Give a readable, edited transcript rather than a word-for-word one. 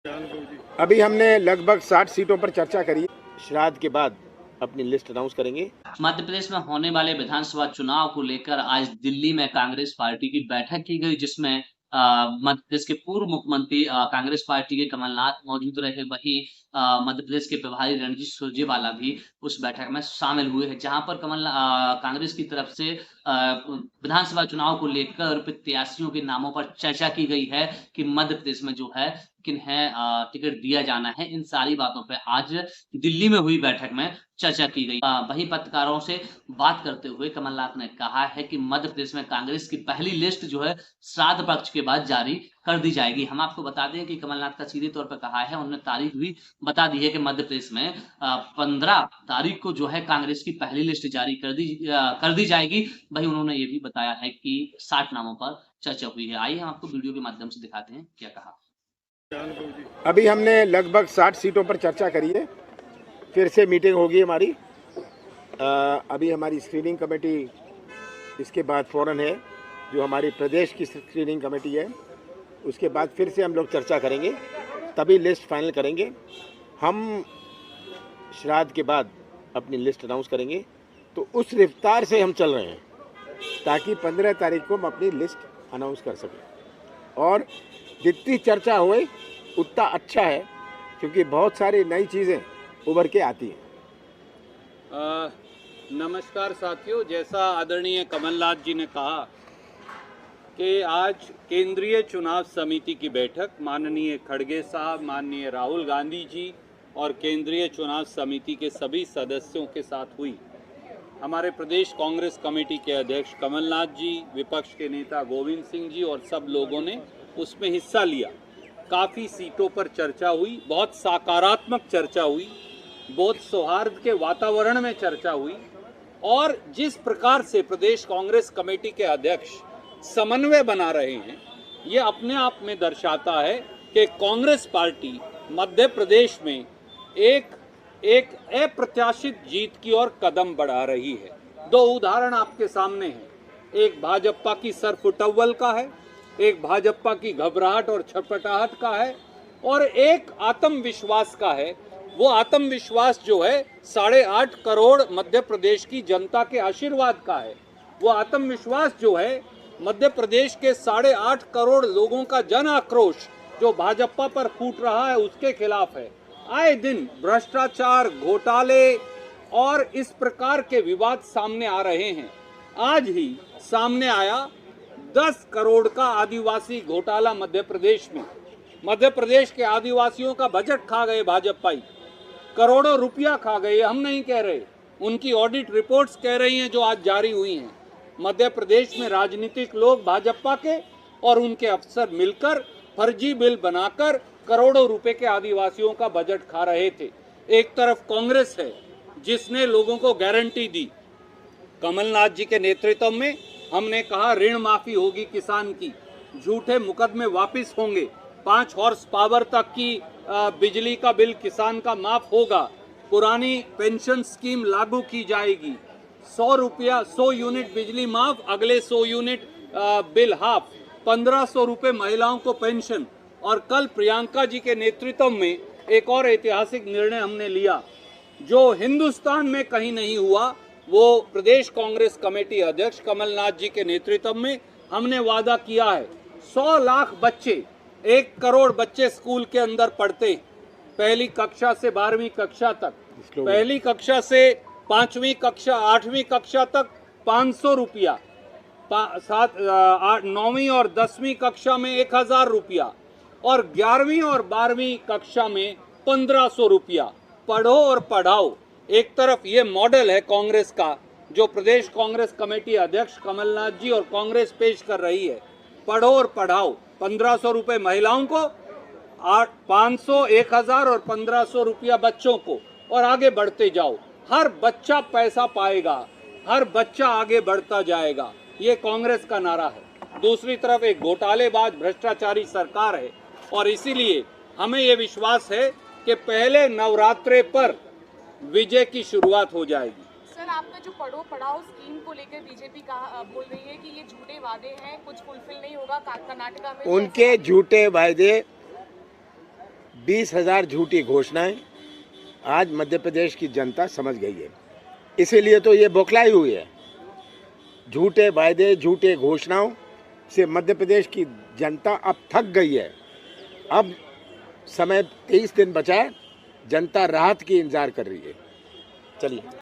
अभी हमने लगभग 60 सीटों पर चर्चा करी। श्राद्ध के बाद अपनी लिस्ट अनाउंस करेंगे। मध्य प्रदेश में होने वाले विधानसभा चुनाव को लेकर आज दिल्ली में कांग्रेस पार्टी की बैठक की गई, जिसमें मध्य प्रदेश के पूर्व मुख्यमंत्री कांग्रेस पार्टी के कमलनाथ मौजूद रहे। वहीं मध्य प्रदेश के प्रभारी रणजीत सुरजेवाला भी उस बैठक में शामिल हुए हैं, जहां पर कांग्रेस की तरफ से विधानसभा चुनाव को लेकर प्रत्याशियों के नामों पर चर्चा की गई है कि मध्य प्रदेश में जो है किन्हें टिकट दिया जाना है। इन सारी बातों पर आज दिल्ली में हुई बैठक में चर्चा की गई। वहीं पत्रकारों से बात करते हुए कमलनाथ ने कहा है कि मध्य प्रदेश में कांग्रेस की पहली लिस्ट जो है श्राद्ध पक्ष के बाद जारी कर दी जाएगी। हम आपको बता दें कि कमलनाथ का सीधे तौर पर कहा है, उन्होंने तारीख भी बता दी है कि मध्य प्रदेश में 15 तारीख को जो है कांग्रेस की पहली लिस्ट जारी कर दी जाएगी। वहीं उन्होंने ये भी बताया है कि 60 नामों पर चर्चा हुई है। आइए हम आपको वीडियो के माध्यम से दिखाते हैं क्या कहा। अभी हमने लगभग 60 सीटों पर चर्चा करी है। फिर से मीटिंग होगी हमारी। अभी हमारी स्क्रीनिंग कमेटी इसके बाद फ़ौरन है, जो हमारी प्रदेश की स्क्रीनिंग कमेटी है, उसके बाद फिर से हम लोग चर्चा करेंगे, तभी लिस्ट फाइनल करेंगे। हम श्राद्ध के बाद अपनी लिस्ट अनाउंस करेंगे, तो उस रफ्तार से हम चल रहे हैं ताकि 15 तारीख को हम अपनी लिस्ट अनाउंस कर सकें। और जितनी चर्चा हुई उतना अच्छा है, क्योंकि बहुत सारी नई चीज़ें उभर के आती हैं। नमस्कार साथियों, जैसा आदरणीय कमलनाथ जी ने कहा कि आज केंद्रीय चुनाव समिति की बैठक माननीय खड़गे साहब, माननीय राहुल गांधी जी और केंद्रीय चुनाव समिति के सभी सदस्यों के साथ हुई। हमारे प्रदेश कांग्रेस कमेटी के अध्यक्ष कमलनाथ जी, विपक्ष के नेता गोविंद सिंह जी और सब लोगों ने उसमें हिस्सा लिया। काफ़ी सीटों पर चर्चा हुई, बहुत सकारात्मक चर्चा हुई, बहुत सौहार्द के वातावरण में चर्चा हुई। और जिस प्रकार से प्रदेश कांग्रेस कमेटी के अध्यक्ष समन्वय बना रहे हैं, ये अपने आप में दर्शाता है कि कांग्रेस पार्टी मध्य प्रदेश में एक अप्रत्याशित जीत की ओर कदम बढ़ा रही है। दो उदाहरण आपके सामने हैं, एक भाजपा की सरफुटव्वल का है, एक भाजपा की घबराहट और छटपटाहट का है, और एक आत्मविश्वास का है। वो आत्मविश्वास जो है 8.5 करोड़ मध्य प्रदेश की जनता के आशीर्वाद का है। वो आत्मविश्वास जो है मध्य प्रदेश के 8.5 करोड़ लोगों का जन आक्रोश जो भाजपा पर फूट रहा है उसके खिलाफ है। आए दिन भ्रष्टाचार, घोटाले और इस प्रकार के विवाद सामने आ रहे हैं। आज ही सामने आया 10 करोड़ का आदिवासी घोटाला मध्य प्रदेश में। मध्य प्रदेश के आदिवासियों का बजट खा गए भाजपाई, करोड़ों रुपया खा गए। हम नहीं कह रहे, उनकी ऑडिट रिपोर्ट्स कह रही हैं जो आज जारी हुई हैं। मध्य प्रदेश में राजनीतिक लोग भाजपा के और उनके अफसर मिलकर फर्जी बिल बनाकर करोड़ों रुपए के आदिवासियों का बजट खा रहे थे। एक तरफ कांग्रेस है जिसने लोगों को गारंटी दी। कमलनाथ जी के नेतृत्व में हमने कहा ऋण माफी होगी किसान की, झूठे मुकदमे वापस होंगे, 5 हॉर्स पावर तक की बिजली का बिल किसान का माफ होगा, पुरानी पेंशन स्कीम लागू की जाएगी, 100 यूनिट बिजली माफ, अगले 100 यूनिट बिल हाफ, 1500 रुपये महिलाओं को पेंशन। और कल प्रियंका जी के नेतृत्व में एक और ऐतिहासिक निर्णय हमने लिया जो हिंदुस्तान में कहीं नहीं हुआ। वो प्रदेश कांग्रेस कमेटी अध्यक्ष कमलनाथ जी के नेतृत्व में हमने वादा किया है, 100 लाख बच्चे, 1 करोड़ बच्चे स्कूल के अंदर पढ़ते, पहली कक्षा से 12वीं कक्षा तक, पहली कक्षा से 5वीं कक्षा 8वीं कक्षा तक 500 रुपया, 9वीं और 10वीं कक्षा में 1000 रुपया, और 11वीं और 12वीं कक्षा में 1500 रुपया। पढ़ो और पढ़ाओ। एक तरफ ये मॉडल है कांग्रेस का जो प्रदेश कांग्रेस कमेटी अध्यक्ष कमलनाथ जी और कांग्रेस पेश कर रही है, पढ़ो और पढ़ाओ। 1500 रुपये महिलाओं को, 500, 1000 और 1500 रुपया बच्चों को, और आगे बढ़ते जाओ। हर बच्चा पैसा पाएगा, हर बच्चा आगे बढ़ता जाएगा, ये कांग्रेस का नारा है। दूसरी तरफ एक घोटालेबाज भ्रष्टाचारी सरकार है, और इसीलिए हमें ये विश्वास है कि पहले नवरात्रे पर विजय की शुरुआत हो जाएगी। सर, आपका जो पढ़ो पढ़ाओ स्कीम को लेकर बीजेपी बोल रही है कि ये झूठे वादे हैं, कुछ फुलफिल नहीं होगा। कर्नाटका में उनके झूठे वादे 20,000 झूठी घोषणाएं आज मध्य प्रदेश की जनता समझ गई है, इसीलिए तो ये बौखलाई हुई है। झूठे वायदे, झूठे घोषणाओं से मध्य प्रदेश की जनता अब थक गई है। अब समय 23 दिन बचा है, जनता राहत की इंतजार कर रही है। चलिए।